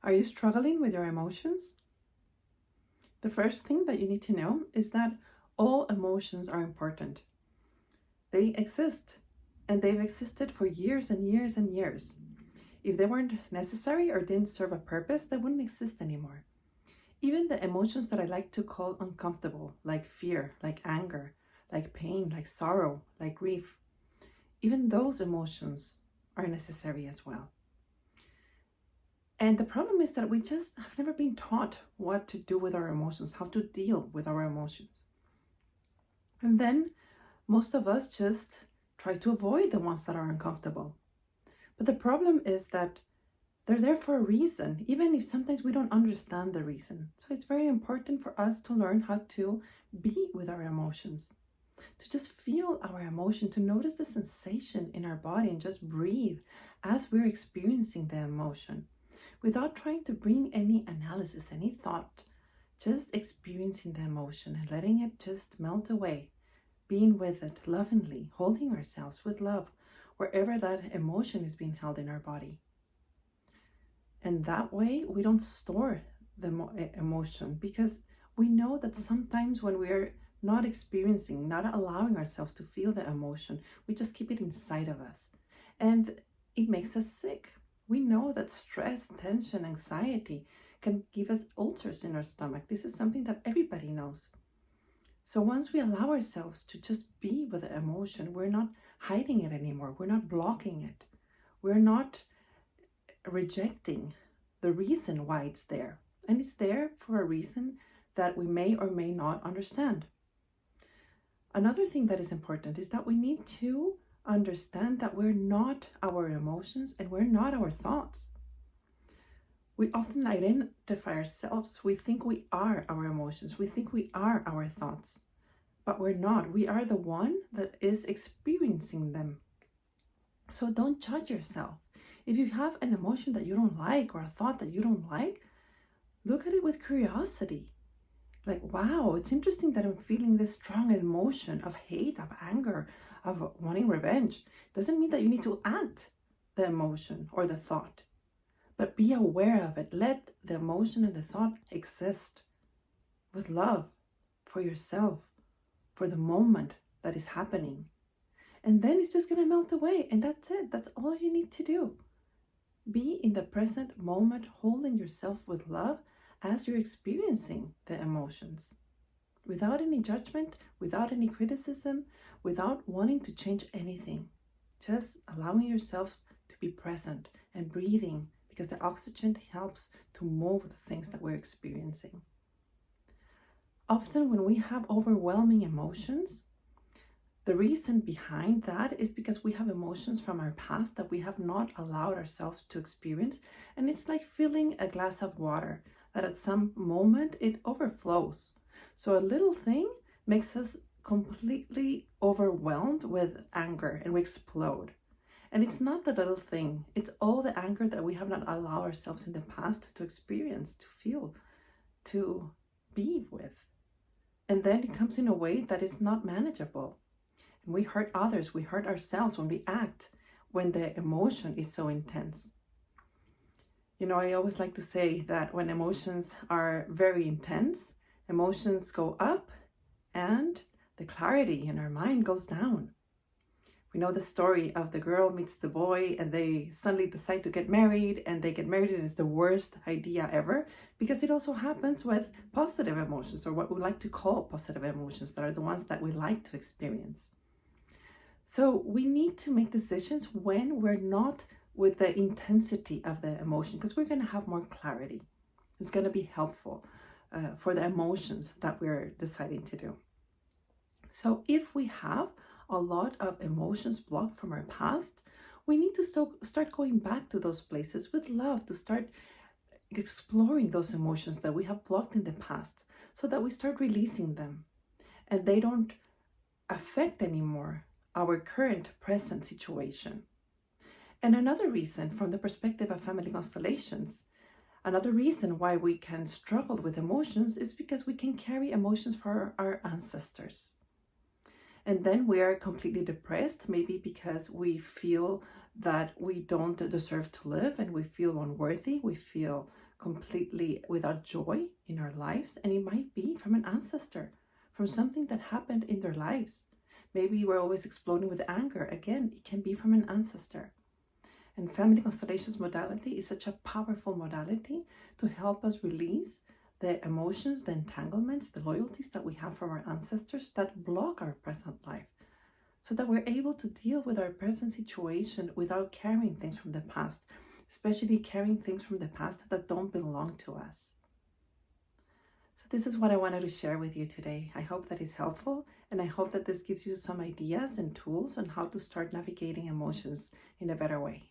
Are you struggling with your emotions? The first thing that you need to know is that all emotions are important. They exist, and they've existed for years and years and years. If they weren't necessary or didn't serve a purpose, they wouldn't exist anymore. Even the emotions that I like to call uncomfortable, like fear, like anger, like pain, like sorrow, like grief, even those emotions are necessary as well. And the problem is that we just have never been taught what to do with our emotions, how to deal with our emotions. And then most of us just try to avoid the ones that are uncomfortable. But the problem is that they're there for a reason, even if sometimes we don't understand the reason. So it's very important for us to learn how to be with our emotions, to just feel our emotion, to notice the sensation in our body and just breathe as we're experiencing the emotion without trying to bring any analysis, any thought, just experiencing the emotion and letting it just melt away, being with it lovingly, holding ourselves with love wherever that emotion is being held in our body. And that way we don't store the emotion, because we know that sometimes when we're not experiencing, not allowing ourselves to feel the emotion, we just keep it inside of us. And it makes us sick. We know that stress, tension, anxiety can give us ulcers in our stomach. This is something that everybody knows. So once we allow ourselves to just be with the emotion, we're not hiding it anymore. We're not blocking it. We're not rejecting the reason why it's there. And it's there for a reason that we may or may not understand. Another thing that is important is that we need to understand that we're not our emotions and we're not our thoughts. We often identify ourselves. We think we are our emotions. We think we are our thoughts, but we're not. We are the one that is experiencing them. So don't judge yourself. If you have an emotion that you don't like or a thought that you don't like, look at it with curiosity. Like, wow, it's interesting that I'm feeling this strong emotion of hate, of anger, of wanting revenge. Doesn't mean that you need to act the emotion or the thought, but be aware of it. Let the emotion and the thought exist with love for yourself, for the moment that is happening. And then it's just going to melt away. And that's it. That's all you need to do. Be in the present moment, holding yourself with love as you're experiencing the emotions, without any judgment, without any criticism, without wanting to change anything. Just allowing yourself to be present and breathing, because the oxygen helps to move the things that we're experiencing. Often when we have overwhelming emotions, the reason behind that is because we have emotions from our past that we have not allowed ourselves to experience. And it's like filling a glass of water that at some moment it overflows. So a little thing makes us completely overwhelmed with anger and we explode. And it's not the little thing, it's all the anger that we have not allowed ourselves in the past to experience, to feel, to be with. And then it comes in a way that is not manageable. And we hurt others, we hurt ourselves when we act, when the emotion is so intense. You know, I always like to say that when emotions are very intense, emotions go up and the clarity in our mind goes down. We know the story of the girl meets the boy and they suddenly decide to get married, and they get married and it's the worst idea ever, because it also happens with positive emotions, or what we like to call positive emotions, that are the ones that we like to experience. So we need to make decisions when we're not with the intensity of the emotion, because we're going to have more clarity. It's going to be helpful for the emotions that we're deciding to do. So if we have a lot of emotions blocked from our past, we need to start going back to those places with love, to start exploring those emotions that we have blocked in the past, so that we start releasing them and they don't affect anymore our current present situation. And another reason, from the perspective of family constellations, another reason why we can struggle with emotions is because we can carry emotions for our ancestors. And then we are completely depressed, maybe because we feel that we don't deserve to live and we feel unworthy, we feel completely without joy in our lives, and it might be from an ancestor, from something that happened in their lives. Maybe we're always exploding with anger. Again, it can be from an ancestor. And family constellations modality is such a powerful modality to help us release the emotions, the entanglements, the loyalties that we have from our ancestors that block our present life, so that we're able to deal with our present situation without carrying things from the past, especially carrying things from the past that don't belong to us. So this is what I wanted to share with you today. I hope that is helpful, and I hope that this gives you some ideas and tools on how to start navigating emotions in a better way.